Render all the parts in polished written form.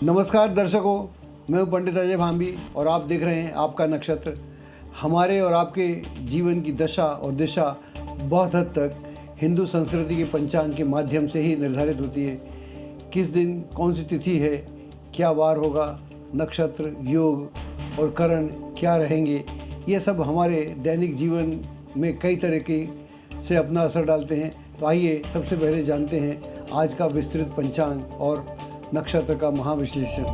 नमस्कार दर्शकों, मैं हूं पंडित अजय भांबी और आप देख रहे हैं आपका नक्षत्र। हमारे और आपके जीवन की दशा और दिशा बहुत हद तक हिंदू संस्कृति के पंचांग के माध्यम से ही निर्धारित होती है। किस दिन कौन सी तिथि है, क्या वार होगा, नक्षत्र, योग और करण क्या रहेंगे, ये सब हमारे दैनिक जीवन में कई तरीके से अपना असर डालते हैं। तो आइए सबसे पहले जानते हैं आज का विस्तृत पंचांग और नक्षत्र का महाविश्लेषण।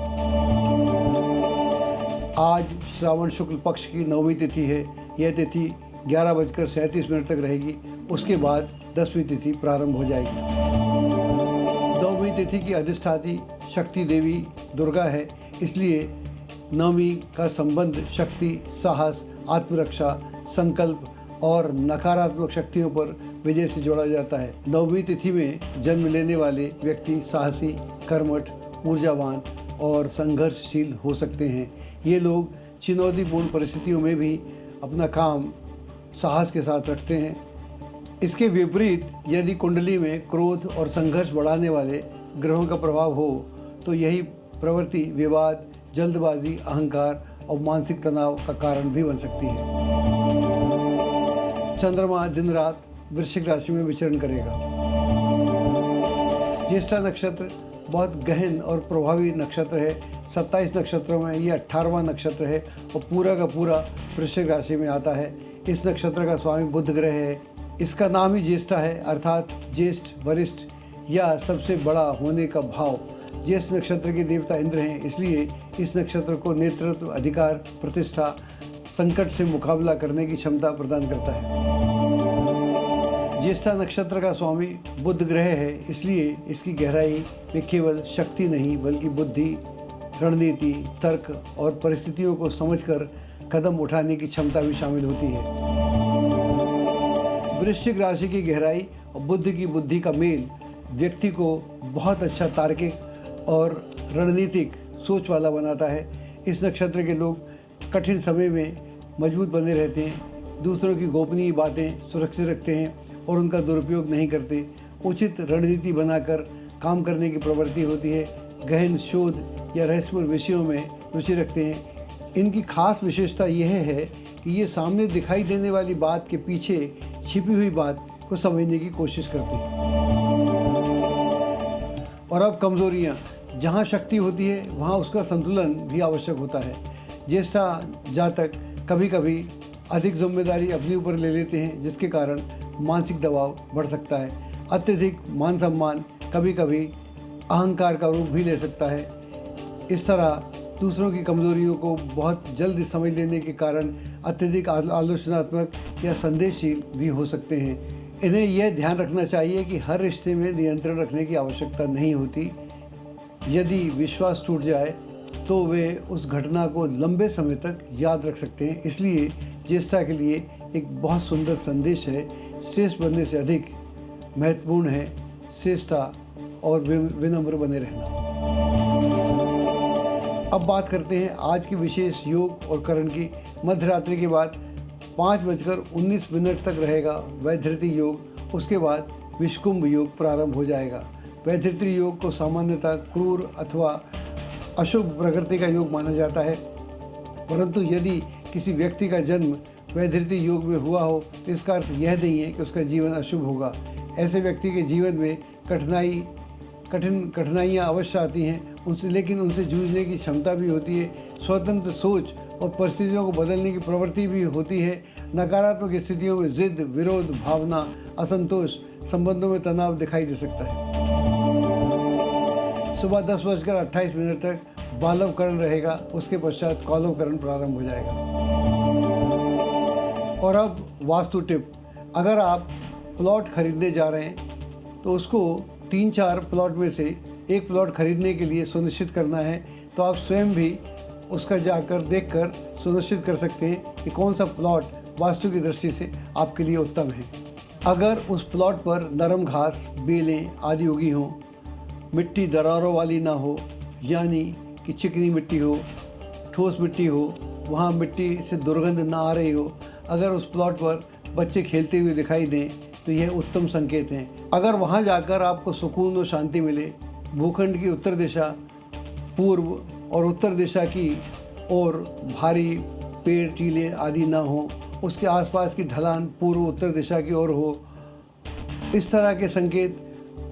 आज श्रावण शुक्ल पक्ष की 9वीं तिथि है। यह तिथि 11:37 तक रहेगी। उसके बाद 10वीं तिथि प्रारंभ हो जाएगी। 9वीं तिथि की अधिष्ठात्री शक्ति देवी दुर्गा है, इसलिए 9वीं का संबंध शक्ति, साहस, आत्मरक्षा, संकल्प और नकारात्मक शक्तियों पर विजय से जोड़ा जाता है। 9वीं तिथि में जन्म लेने वाले व्यक्ति साहसी, कर्मठ, ऊर्जावान और संघर्षशील हो सकते हैं। ये लोग चुनौतीपूर्ण परिस्थितियों में भी अपना काम साहस के साथ रखते हैं। इसके विपरीत यदि कुंडली में क्रोध और संघर्ष बढ़ाने वाले ग्रहों का प्रभाव हो तो यही प्रवृत्ति विवाद, जल्दबाजी, अहंकार और मानसिक तनाव का कारण भी बन सकती है। चंद्रमा दिन रात वृश्चिक राशि में विचरण करेगा। ज्येष्ठा नक्षत्र बहुत गहन और प्रभावी नक्षत्र है। 27 नक्षत्रों में ये 18वां नक्षत्र है और पूरा का पूरा वृश्चिक राशि में आता है। इस नक्षत्र का स्वामी बुध ग्रह है। इसका नाम ही ज्येष्ठा है, अर्थात ज्येष्ठ, वरिष्ठ या सबसे बड़ा होने का भाव। ज्येष्ठ नक्षत्र के देवता इंद्र हैं, इसलिए इस नक्षत्र को नेतृत्व, अधिकार, प्रतिष्ठा, संकट से मुकाबला करने की क्षमता प्रदान करता है। ज्येष्ठा नक्षत्र का स्वामी बुध ग्रह है, इसलिए इसकी गहराई में केवल शक्ति नहीं बल्कि बुद्धि, रणनीति, तर्क और परिस्थितियों को समझकर कदम उठाने की क्षमता भी शामिल होती है। वृश्चिक राशि की गहराई और बुद्ध की बुद्धि का मेल व्यक्ति को बहुत अच्छा तार्किक और रणनीतिक सोच वाला बनाता है। इस नक्षत्र के लोग कठिन समय में मजबूत बने रहते हैं, दूसरों की गोपनीय बातें सुरक्षित रखते हैं और उनका दुरुपयोग नहीं करते। उचित रणनीति बनाकर काम करने की प्रवृत्ति होती है। गहन शोध या रहस्यमय विषयों में रुचि रखते हैं। इनकी खास विशेषता यह है कि ये सामने दिखाई देने वाली बात के पीछे छिपी हुई बात को समझने की कोशिश करते हैं। और अब कमजोरियाँ, जहाँ शक्ति होती है वहाँ उसका संतुलन भी आवश्यक होता है। ज्येष्ठा जातक कभी कभी अधिक जिम्मेदारी अपने ऊपर ले लेते हैं, जिसके कारण मानसिक दबाव बढ़ सकता है। अत्यधिक मान सम्मान कभी कभी अहंकार का रूप भी ले सकता है। इस तरह दूसरों की कमजोरियों को बहुत जल्द समझ लेने के कारण अत्यधिक आलोचनात्मक या संदेहशील भी हो सकते हैं। इन्हें यह ध्यान रखना चाहिए कि हर रिश्ते में नियंत्रण रखने की आवश्यकता नहीं होती। यदि विश्वास टूट जाए तो वे उस घटना को लंबे समय तक याद रख सकते हैं। इसलिए ज्येष्ठा के लिए एक बहुत सुंदर संदेश है, श्रेष्ठ बनने से अधिक महत्वपूर्ण है श्रेष्ठता और विनम्र बने रहना। अब बात करते हैं आज की विशेष योग और करण की। मध्यरात्रि के बाद 5:19 तक रहेगा वैधृति योग। उसके बाद विषकुंभ योग प्रारंभ हो जाएगा। वैधृति योग को सामान्यतः क्रूर अथवा अशुभ प्रकृति का योग माना जाता है, परंतु यदि किसी व्यक्ति का जन्म वैधृति योग में हुआ हो तो इसका अर्थ यह नहीं है कि उसका जीवन अशुभ होगा। ऐसे व्यक्ति के जीवन में कठिनाइयाँ अवश्य आती हैं, लेकिन उनसे जूझने की क्षमता भी होती है। स्वतंत्र सोच और परिस्थितियों को बदलने की प्रवृत्ति भी होती है। नकारात्मक स्थितियों में जिद, विरोध भावना, असंतोष, संबंधों में तनाव दिखाई दे सकता है। सुबह 10:28 तक बालव करण रहेगा। उसके पश्चात कौलव करण प्रारंभ हो जाएगा। और अब वास्तु टिप, अगर आप प्लॉट खरीदने जा रहे हैं तो उसको 3-4 प्लॉट में से एक प्लॉट खरीदने के लिए सुनिश्चित करना है, तो आप स्वयं भी उसका जाकर देखकर सुनिश्चित कर सकते हैं कि कौन सा प्लॉट वास्तु की दृष्टि से आपके लिए उत्तम है। अगर उस प्लॉट पर नरम घास, बेलें आदि उगी हों, मिट्टी दरारों वाली ना हो, यानी कि चिकनी मिट्टी हो, ठोस मिट्टी हो, वहाँ मिट्टी से दुर्गंध ना आ रही हो, अगर उस प्लॉट पर बच्चे खेलते हुए दिखाई दें तो यह उत्तम संकेत हैं। अगर वहाँ जाकर आपको सुकून और शांति मिले, भूखंड की उत्तर दिशा पूर्व और उत्तर दिशा की ओर भारी पेड़ टीले आदि ना हो, उसके आसपास की ढलान पूर्व उत्तर दिशा की ओर हो, इस तरह के संकेत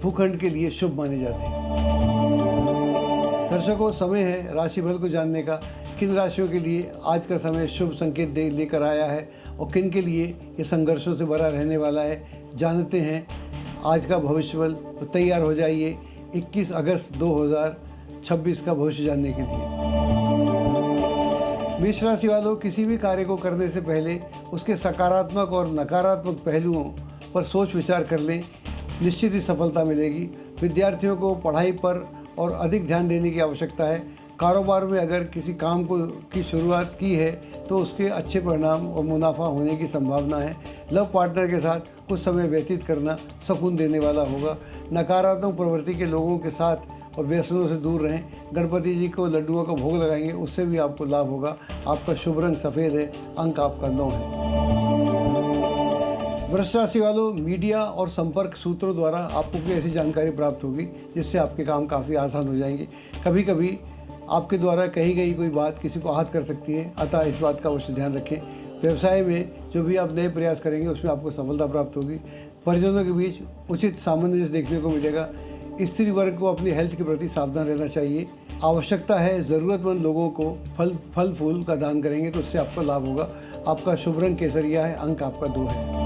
भूखंड के लिए शुभ माने जाते हैं। दर्शकों, समय है राशिफल को जानने का। किन राशियों के लिए आज का समय शुभ संकेत लेकर आया है और किन के लिए ये संघर्षों से भरा रहने वाला है, जानते हैं आज का भविष्यफल। तो तैयार हो जाइए 21 अगस्त 2026 का भविष्य जानने के लिए। मेष राशि वालों, किसी भी कार्य को करने से पहले उसके सकारात्मक और नकारात्मक पहलुओं पर सोच विचार कर लें, निश्चित ही सफलता मिलेगी। विद्यार्थियों को पढ़ाई पर और अधिक ध्यान देने की आवश्यकता है। कारोबार में अगर किसी काम की शुरुआत की है तो उसके अच्छे परिणाम और मुनाफा होने की संभावना है। लव पार्टनर के साथ कुछ समय व्यतीत करना सुकून देने वाला होगा। नकारात्मक प्रवृत्ति के लोगों के साथ और व्यसनों से दूर रहें। गणपति जी को लड्डुओं का भोग लगाएंगे, उससे भी आपको लाभ होगा। आपका शुभ रंग सफ़ेद है, अंक आपका 9 है। वृष राशि वालों, मीडिया और संपर्क सूत्रों द्वारा आपको कोई ऐसी जानकारी प्राप्त होगी जिससे आपके काम काफ़ी आसान हो जाएंगे। कभी कभी आपके द्वारा कही गई कोई बात किसी को आहत कर सकती है, अतः इस बात का अवश्य ध्यान रखें। व्यवसाय में जो भी आप नए प्रयास करेंगे उसमें आपको सफलता प्राप्त होगी। परिजनों के बीच उचित सामंजस्य देखने को मिलेगा। स्त्री वर्ग को अपनी हेल्थ के प्रति सावधान रहना चाहिए। आवश्यकता है ज़रूरतमंद लोगों को फल फूल का दान करेंगे तो उससे आपको लाभ होगा। आपका शुभ रंग केसरिया है, अंक आपका 2 है।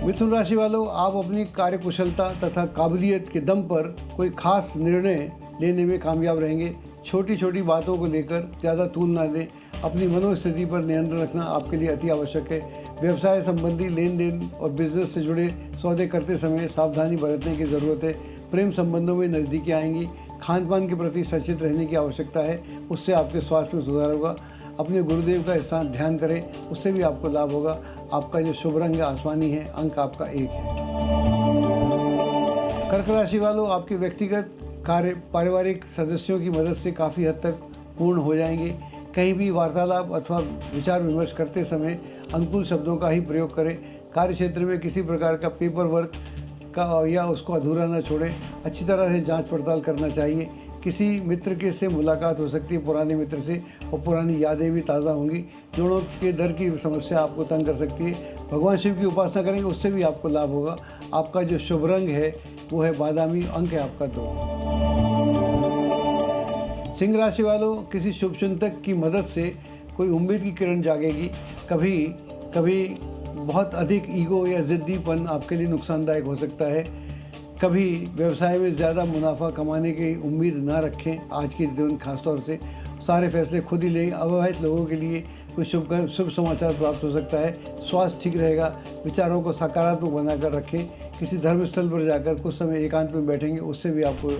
मिथुन राशि वालों, आप अपनी कार्यकुशलता तथा काबिलियत के दम पर कोई खास निर्णय लेने में कामयाब रहेंगे। छोटी छोटी बातों को लेकर ज़्यादा तूल ना दें। अपनी मनोस्थिति पर नियंत्रण रखना आपके लिए अति आवश्यक है। व्यवसाय संबंधी लेन देन और बिजनेस से जुड़े सौदे करते समय सावधानी बरतने की ज़रूरत है। प्रेम संबंधों में नज़दीकी आएंगी। खान पान के प्रति सचेत रहने की आवश्यकता है, उससे आपके स्वास्थ्य में सुधार होगा। अपने गुरुदेव का स्थान ध्यान करें, उससे भी आपको लाभ होगा। आपका जो शुभ रंग है आसमानी है, अंक आपका 1 है। कर्क राशि वालों, आपके व्यक्तिगत कार्य पारिवारिक सदस्यों की मदद से काफ़ी हद तक पूर्ण हो जाएंगे। कहीं भी वार्तालाप अथवा विचार विमर्श करते समय अनुकूल शब्दों का ही प्रयोग करें। कार्य क्षेत्र में किसी प्रकार का पेपर वर्क का या उसको अधूरा न छोड़ें। अच्छी तरह से जांच पड़ताल करना चाहिए। किसी मित्र के से मुलाकात हो सकती है, पुराने मित्र से, और पुरानी यादें भी ताज़ा होंगी। जोड़ों के दर्द की समस्या आपको तंग कर सकती है। भगवान शिव की उपासना करेंगे, उससे भी आपको लाभ होगा। आपका जो शुभ रंग है वो है बादामी, अंक है आपका 2। सिंह राशि वालों, किसी शुभचिंतक की मदद से कोई उम्मीद की किरण जागेगी। कभी कभी बहुत अधिक ईगो या ज़िद्दीपन आपके लिए नुकसानदायक हो सकता है। कभी व्यवसाय में ज़्यादा मुनाफा कमाने की उम्मीद ना रखें। आज के दिन खासतौर से सारे फैसले खुद ही लें। अविवाहित लोगों के लिए कोई शुभ समाचार प्राप्त हो सकता है। स्वास्थ्य ठीक रहेगा। विचारों को सकारात्मक बनाकर रखें। किसी धर्म स्थल पर जाकर कुछ समय एकांत में बैठेंगे, उससे भी आपको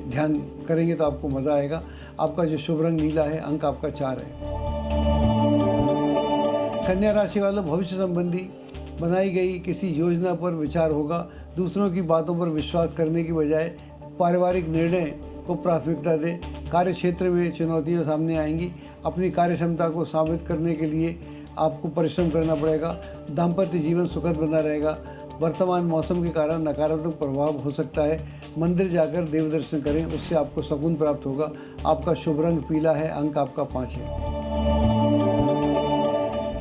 ध्यान करेंगे तो आपको मज़ा आएगा। आपका जो शुभ रंग नीला है, अंक आपका 4 है। कन्या राशि वालों, भविष्य संबंधी बनाई गई किसी योजना पर विचार होगा। दूसरों की बातों पर विश्वास करने की बजाय पारिवारिक निर्णय को प्राथमिकता दें। कार्य क्षेत्र में चुनौतियां सामने आएंगी। अपनी कार्य क्षमता को साबित करने के लिए आपको परिश्रम करना पड़ेगा। दाम्पत्य जीवन सुखद बना रहेगा। वर्तमान मौसम के कारण नकारात्मक प्रभाव हो सकता है। मंदिर जाकर देव दर्शन करें, उससे आपको सुकून प्राप्त होगा। आपका शुभ रंग पीला है, अंक आपका 5 है।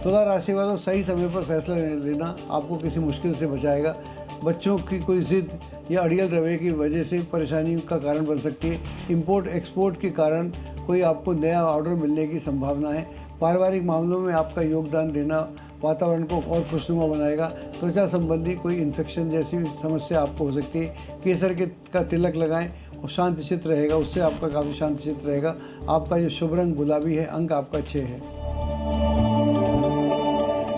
तुला राशि वालों, सही समय पर फैसला लेना आपको किसी मुश्किल से बचाएगा। बच्चों की कोई जिद या अड़ियल रवैये की वजह से परेशानी का कारण बन सकती है। इंपोर्ट एक्सपोर्ट के कारण कोई आपको नया ऑर्डर मिलने की संभावना है। पारिवारिक मामलों में आपका योगदान देना वातावरण को और खुशनुमा बनाएगा। त्वचा संबंधी कोई इन्फेक्शन जैसी समस्या आपको हो सकती है। केसर का तिलक लगाएं और शांत चित्त रहेगा, उससे आपका काफ़ी शांत चित्त रहेगा। आपका जो शुभ रंग गुलाबी है, अंक आपका 6 है।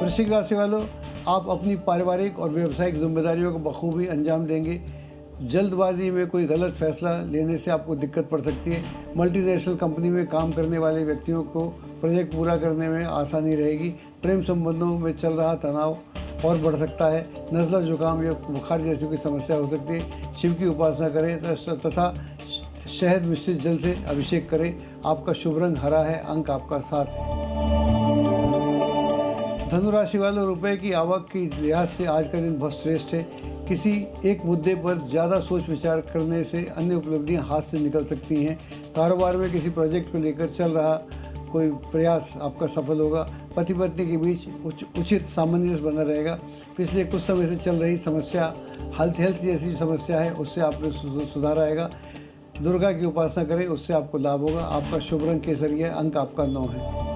वृश्चिक राशि वालों, आप अपनी पारिवारिक और व्यावसायिक जिम्मेदारियों को बखूबी अंजाम देंगे। जल्दबाजी में कोई गलत फैसला लेने से आपको दिक्कत पड़ सकती है। मल्टीनेशनल कंपनी में काम करने वाले व्यक्तियों को प्रोजेक्ट पूरा करने में आसानी रहेगी। प्रेम संबंधों में चल रहा तनाव और बढ़ सकता है। नज़ला जुकाम या बुखार जैसी कोई समस्या हो सकती है। शिव की उपासना करें तथा शहद मिश्रित जल से अभिषेक करें। आपका शुभ रंग हरा है, अंक आपका 7 है। धनु राशि वालों, रुपए की आवक की लिहाज से आज का दिन बहुत श्रेष्ठ है। किसी एक मुद्दे पर ज़्यादा सोच विचार करने से अन्य उपलब्धियां हाथ से निकल सकती हैं। कारोबार में किसी प्रोजेक्ट को लेकर चल रहा कोई प्रयास आपका सफल होगा। पति पत्नी के बीच उचित सामंजस्य बना रहेगा। पिछले कुछ समय से चल रही समस्या हेल्थ जैसी समस्या है, उससे आप में सुधार आएगा। दुर्गा की उपासना करें, उससे आपको लाभ होगा। आपका शुभ रंग केसरिया है, अंक आपका 9 है।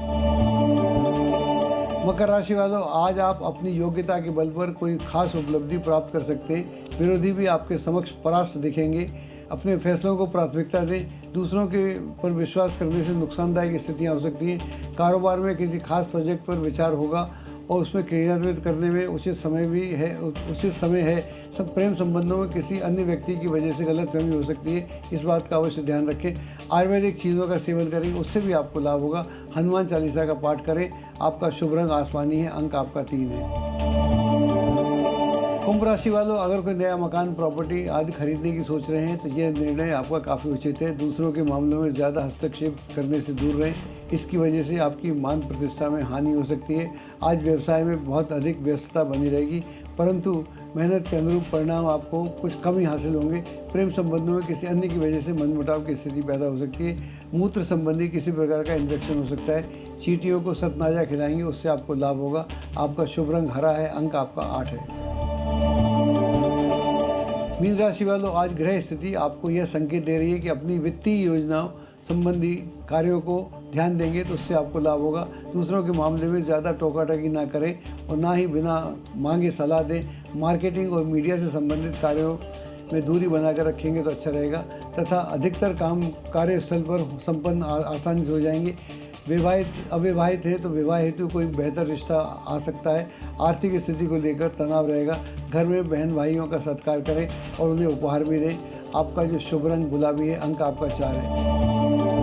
मकर राशि वालों, आज आप अपनी योग्यता के बल पर कोई खास उपलब्धि प्राप्त कर सकते हैं। विरोधी भी आपके समक्ष परास्त दिखेंगे। अपने फैसलों को प्राथमिकता दें। दूसरों के पर विश्वास करने से नुकसानदायक स्थितियां हो सकती हैं। कारोबार में किसी खास प्रोजेक्ट पर विचार होगा और उसमें क्रियान्वित करने में उचित समय है। सब प्रेम संबंधों में किसी अन्य व्यक्ति की वजह से गलतफहमी हो सकती है, इस बात का अवश्य ध्यान रखें। आयुर्वेदिक चीज़ों का सेवन करेंगे, उससे भी आपको लाभ होगा। हनुमान चालीसा का पाठ करें। आपका शुभ रंग आसमानी है, अंक आपका 3 है। कुंभ राशि वालों, अगर कोई नया मकान, प्रॉपर्टी आदि खरीदने की सोच रहे हैं तो यह निर्णय आपका काफ़ी उचित है। दूसरों के मामलों में ज़्यादा हस्तक्षेप करने से दूर रहें, इसकी वजह से आपकी मान प्रतिष्ठा में हानि हो सकती है। आज व्यवसाय में बहुत अधिक व्यस्तता बनी रहेगी, परंतु मेहनत के अनुरूप परिणाम आपको कुछ कम ही हासिल होंगे। प्रेम संबंधों में किसी अन्य की वजह से मनमुटाव की स्थिति पैदा हो सकती है। मूत्र संबंधी किसी प्रकार का इन्फेक्शन हो सकता है। चींटियों को सतनाजा खिलाएंगे, उससे आपको लाभ होगा। आपका शुभ रंग हरा है, अंक आपका 8 है। मीन राशि वालों, आज ग्रह स्थिति आपको यह संकेत दे रही है कि अपनी वित्तीय योजनाओं संबंधी कार्यों को ध्यान देंगे तो उससे आपको लाभ होगा। दूसरों के मामले में ज़्यादा टोकाटकी ना करें और ना ही बिना मांगे सलाह दें। मार्केटिंग और मीडिया से संबंधित कार्यों में दूरी बनाकर रखेंगे तो अच्छा रहेगा तथा अधिकतर काम कार्यस्थल पर संपन्न आसानी से हो जाएंगे। अविवाहित है तो विवाह हेतु कोई बेहतर रिश्ता आ सकता है। आर्थिक स्थिति को लेकर तनाव रहेगा। घर में बहन भाइयों का सत्कार करें और उन्हें उपहार भी दें। आपका जो शुभ रंग गुलाबी है, अंक आपका 4 है।